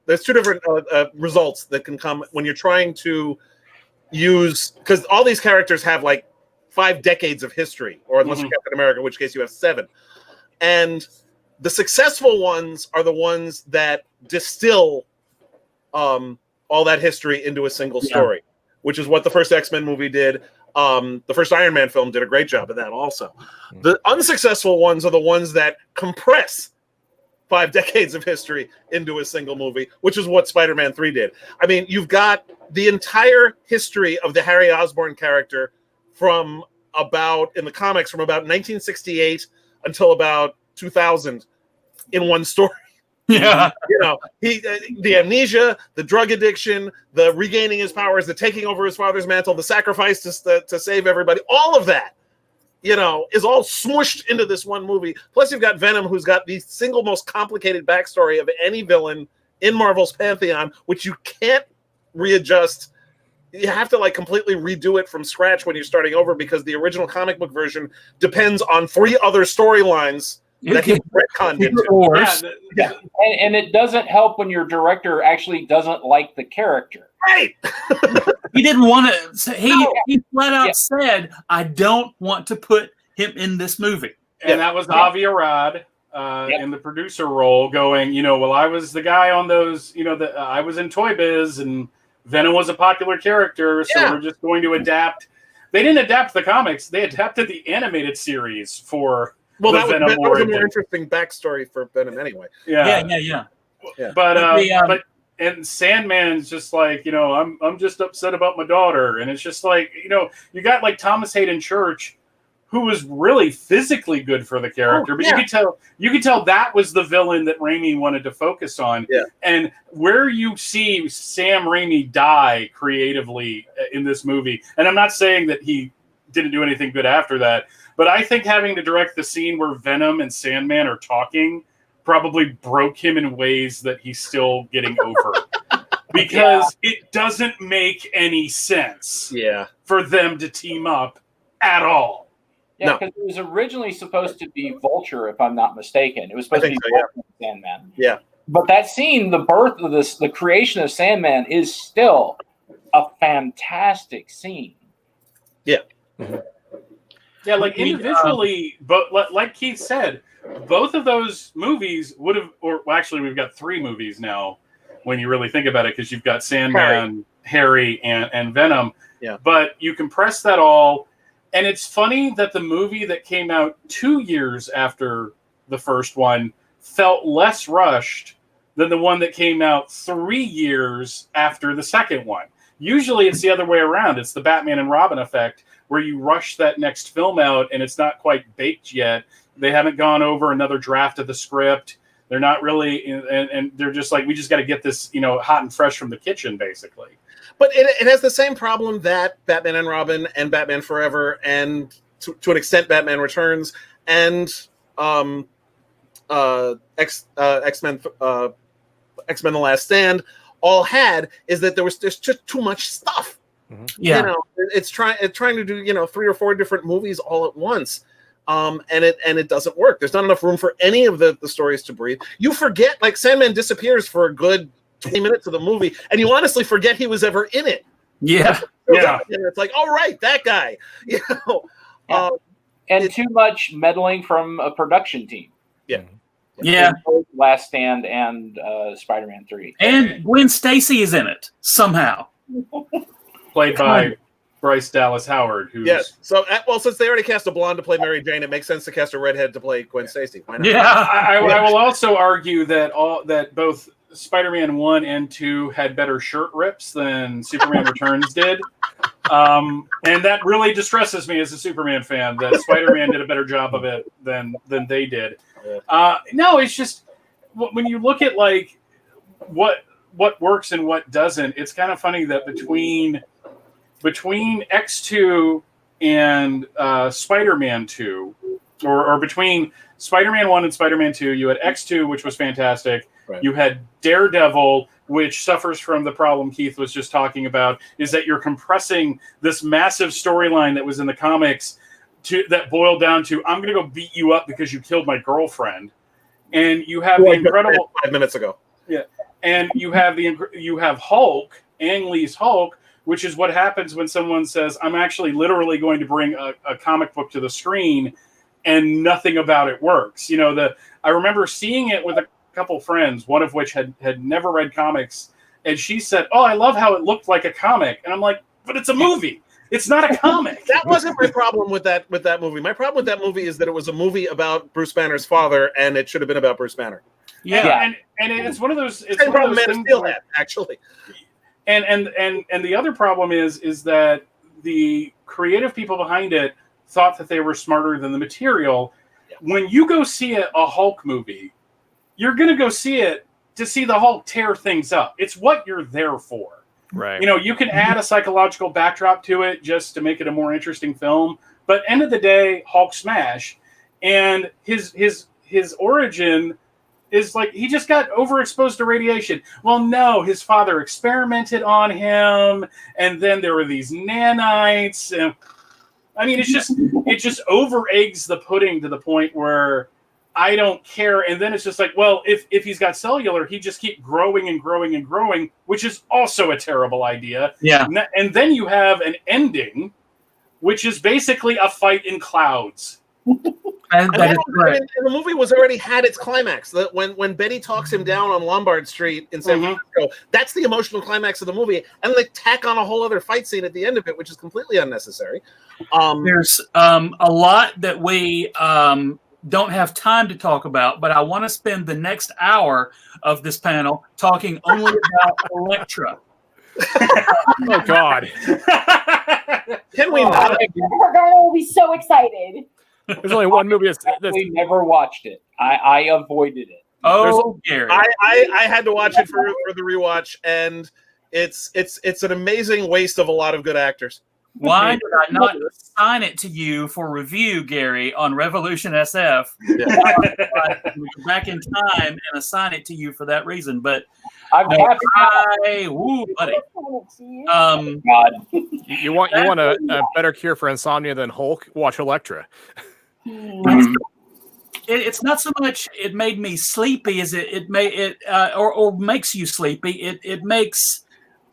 There's 2 different results that can come when you're trying to use, because all these characters have 5 decades of history, or unless you're Captain America, in which case you have 7, and the successful ones are the ones that distill all that history into a single story, which is what the first X-Men movie did. The first Iron Man film did a great job of that also. The unsuccessful ones are the ones that compress 5 decades of history into a single movie, which is what Spider-Man 3 did. I mean, you've got the entire history of the Harry Osborn character in the comics from about 1968 until about 2000 in one story. Yeah. You know, the amnesia, the drug addiction, the regaining his powers, the taking over his father's mantle, the sacrifice to save everybody, all of that, you know, is all smooshed into this one movie. Plus, you've got Venom, who's got the single most complicated backstory of any villain in Marvel's pantheon, which you can't readjust. You have to like completely redo it from scratch when you're starting over, because the original comic book version depends on 3 other storylines that he retconned into. Yeah. And it doesn't help when your director actually doesn't like the character. Right. He didn't want to. He flat out said, "I don't want to put him in this movie." And that was Avi Arad in the producer role, going, you know, well, I was the guy on those, you know, I was in Toy Biz, and Venom was a popular character, so we're just going to adapt. They didn't adapt the comics; they adapted the animated series for. Well, that was a more origin. interesting backstory for Venom, anyway. Yeah. But and Sandman's just like, you know, I'm just upset about my daughter, and it's just like, you know, you got like Thomas Hayden Church, who was really physically good for the character, but you could tell that was the villain that Raimi wanted to focus on. Yeah. And where you see Sam Raimi die creatively in this movie, and I'm not saying that he didn't do anything good after that, but I think having to direct the scene where Venom and Sandman are talking probably broke him in ways that he's still getting over. Because it doesn't make any sense for them to team up at all. Yeah, because it was originally supposed to be Vulture, if I'm not mistaken. It was supposed to be Vulture and Sandman. Yeah. But that scene, the birth of this, the creation of Sandman, is still a fantastic scene. Yeah. Mm-hmm. Yeah, like individually, but like Keith said, both of those movies would have, or well, actually, we've got 3 movies now when you really think about it, because you've got Sandman, Harry, and Venom. Yeah. But you compress that all, and it's funny that the movie that came out 2 years after the first one felt less rushed than the one that came out 3 years after the second one. Usually it's the other way around. It's the Batman and Robin effect, where you rush that next film out and it's not quite baked yet. They haven't gone over another draft of the script. They're not really, and they're just like, we just got to get this, you know, hot and fresh from the kitchen, basically. But it has the same problem that Batman and Robin and Batman Forever and to an extent Batman Returns and X-Men The Last Stand all had, is that there's just too much stuff. Mm-hmm. Yeah. You know, it's trying to do, you know, 3 or 4 different movies all at once. And it doesn't work. There's not enough room for any of the stories to breathe. You forget, like, Sandman disappears for a good 20 minutes of the movie, and you honestly forget he was ever in it. Yeah. And it's like, oh, right, that guy. You know, and too much meddling from a production team. Yeah. Yeah. Both Last Stand and Spider-Man 3. And Gwen Stacy is in it somehow. Played by Bryce Dallas Howard, who's So, well, since they already cast a blonde to play Mary Jane, it makes sense to cast a redhead to play Gwen Stacy. Why not? Yeah. I will also argue that both Spider-Man 1 and 2 had better shirt rips than Superman Returns did. And that really distresses me as a Superman fan, that Spider-Man did a better job of it than they did. No, it's just, when you look at like what works and what doesn't, it's kind of funny that between X2 and Spider-Man 2, or between Spider-Man 1 and Spider-Man 2, you had X2, which was fantastic. Right. You had Daredevil, which suffers from the problem Keith was just talking about, is that you're compressing this massive storyline that was in the comics that boiled down to, I'm going to go beat you up because you killed my girlfriend. And you have the incredible 5 minutes ago. Yeah. And you have Hulk, Ang Lee's Hulk, which is what happens when someone says, I'm actually literally going to bring a comic book to the screen, and nothing about it works. You know, I remember seeing it with a couple friends, one of which had never read comics, and she said, "Oh, I love how it looked like a comic." And I'm like, "But it's a movie. It's not a comic." That wasn't my problem with that movie. My problem with that movie is that it was a movie about Bruce Banner's father, and it should have been about Bruce Banner. Yeah. And it's one of those. It's Same one problem of those Man of things Steel where- had, actually. And the other problem is that the creative people behind it thought that they were smarter than the material. When you go see a Hulk movie, you're going to go see it to see the Hulk tear things up. It's what you're there for. Right. You know, you can add a psychological backdrop to it just to make it a more interesting film. But end of the day, Hulk smash. And his origin is like he just got overexposed to radiation. Well, no, his father experimented on him, and then there were these nanites. And I mean, it just over eggs the pudding to the point where I don't care. And then it's just like, well, if he's got cellular, he just keep growing and growing and growing, which is also a terrible idea. Yeah. And then you have an ending, which is basically a fight in clouds. And that is correct. And the movie was already had its climax. When Betty talks him down on Lombard Street in San Francisco, that's the emotional climax of the movie. And they tack on a whole other fight scene at the end of it, which is completely unnecessary. There's a lot that we don't have time to talk about, but I want to spend the next hour of this panel talking only about Elektra. Oh God! Can we not? Gargano will be so excited. There's only one movie that's We never watched it. I avoided it. Oh, Gary. I had to watch it for the rewatch, and it's an amazing waste of a lot of good actors. Why did I not assign it to you for review, Gary, on Revolution SF? Yeah. Back in time and assign it to you for that reason. But I've woo, buddy. God. you want a better cure for insomnia than Hulk? Watch Elektra. It's not so much it made me sleepy as it makes you sleepy. It makes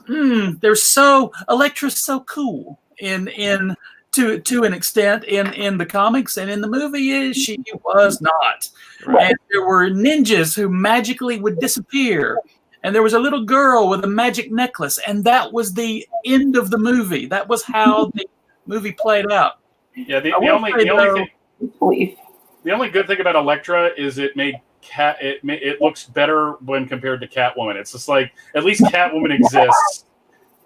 Elektra's so cool in to an extent in the comics, and in the movie she was not. And there were ninjas who magically would disappear, and there was a little girl with a magic necklace, and that was the end of the movie. That was how the movie played out. Yeah, the only good thing about Elektra is it looks better when compared to Catwoman. It's just like at least Catwoman exists.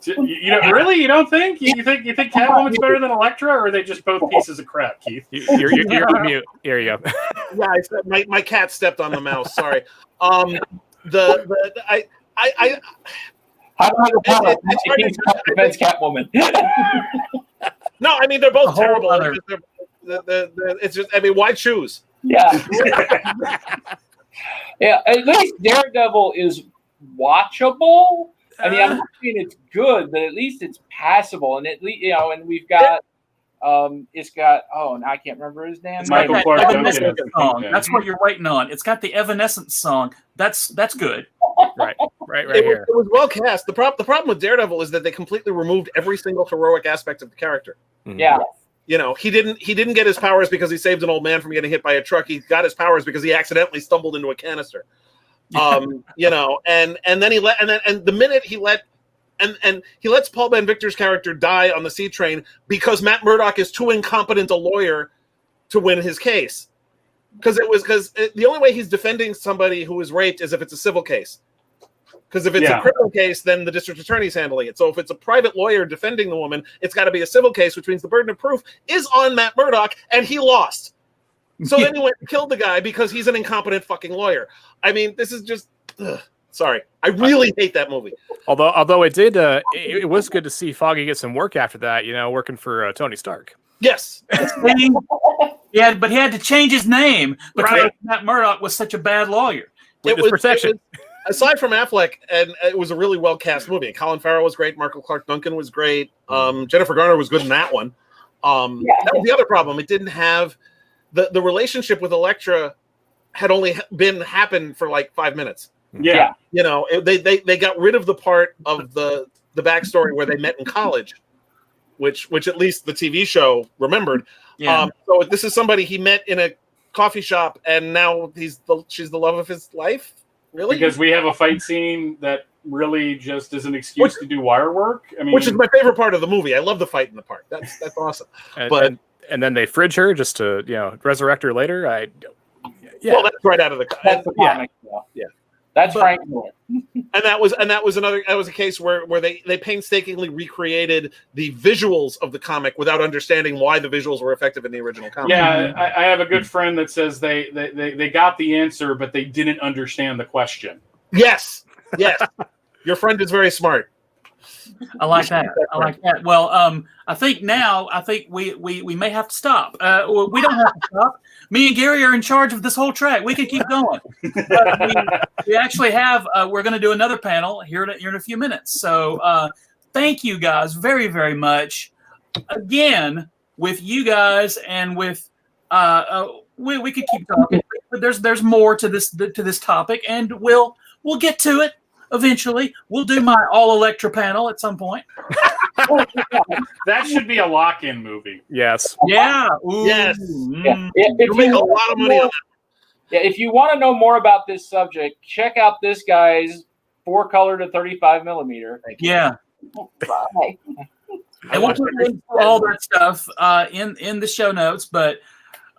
You know, really, you don't think? You think Catwoman's better than Elektra, or are they just both pieces of crap, Keith? You're mute. Here you go. Yeah, my cat stepped on the mouse. Sorry. Defense Catwoman. No, I mean they're both terrible. It's just, I mean, why choose? Yeah. Yeah. At least Daredevil is watchable. I mean, I'm not saying it's good, but at least it's passable, and at least and we've got, it's got. Oh, now I can't remember his name. Michael Clark Duncan song. That's what you're waiting on. It's got the Evanescence song. That's good. Right It was well cast. The problem with Daredevil is that they completely removed every single heroic aspect of the character. Yeah. You know, he didn't get his powers because he saved an old man from getting hit by a truck. He got his powers because he accidentally stumbled into a canister. You know, and then the minute he lets Paul Ben Victor's character die on the C train because Matt Murdock is too incompetent a lawyer to win his case. Because the only way he's defending somebody who is raped is if it's a civil case. Because if it's a criminal case, then the district attorney's handling it. So if it's a private lawyer defending the woman, it's got to be a civil case, which means the burden of proof is on Matt Murdock, and he lost. So then he went and killed the guy because he's an incompetent fucking lawyer. I mean, this is just... Sorry. I really hate that movie. Although it did, it was good to see Foggy get some work after that, working for Tony Stark. Yes. Yeah, but he had to change his name because Matt Murdock was such a bad lawyer. Protection. Aside from Affleck, and it was a really well cast movie. Colin Farrell was great. Michael Clark Duncan was great. Jennifer Garner was good in that one. That was the other problem. It didn't have the relationship with Elektra had only happened for like 5 minutes. Yeah. You know, they got rid of the part of the backstory where they met in college, which at least the TV show remembered. Yeah. So this is somebody he met in a coffee shop, and now she's the love of his life. Really? Because we have a fight scene that really just is an excuse to do wire work. I mean, which is my favorite part of the movie. I love the fight in the park. That's awesome. And then they fridge her just to resurrect her later. Well, that's right out of the That's the comic. Yeah. That's Frank Miller. And that was a case where they painstakingly recreated the visuals of the comic without understanding why the visuals were effective in the original comic. Yeah, I have a good friend that says they got the answer, but they didn't understand the question. Yes. Your friend is very smart. I like that. Well, I think we may have to stop. Well, we don't have to stop. Me and Gary are in charge of this whole track. We could keep going. But we actually have. We're going to do another panel here in a few minutes. So thank you guys very, very much. Again, with you guys and with we could keep talking. But there's more to this topic, and we'll get to it. Eventually, we'll do my all-Electra panel at some point. That should be a lock-in movie. Yes. Yeah. Ooh. Yes. Yeah. You'll make a lot of money on that. Yeah, if you want to know more about this subject, check out this guy's 4-color to 35 millimeter. Yeah. Right. And we'll put links to all that stuff in the show notes. But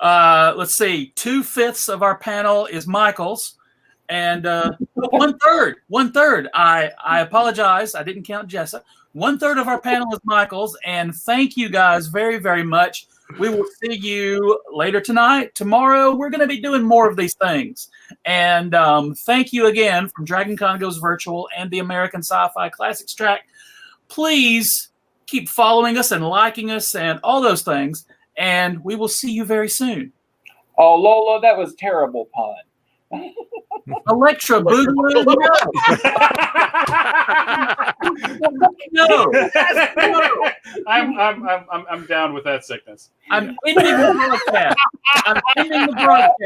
let's see, 2/5 of our panel is Michael's. And 1/3. I apologize. I didn't count Jessa. 1/3 of our panel is Michael's. And thank you guys very, very much. We will see you later tonight. Tomorrow, we're going to be doing more of these things. And thank you again from Dragon Con Goes Virtual and the American Sci-Fi Classics track. Please keep following us and liking us and all those things. And we will see you very soon. Oh, Lola, that was a terrible pun. Electra Boogaloo. No. I'm down with that sickness. I'm ending the broadcast.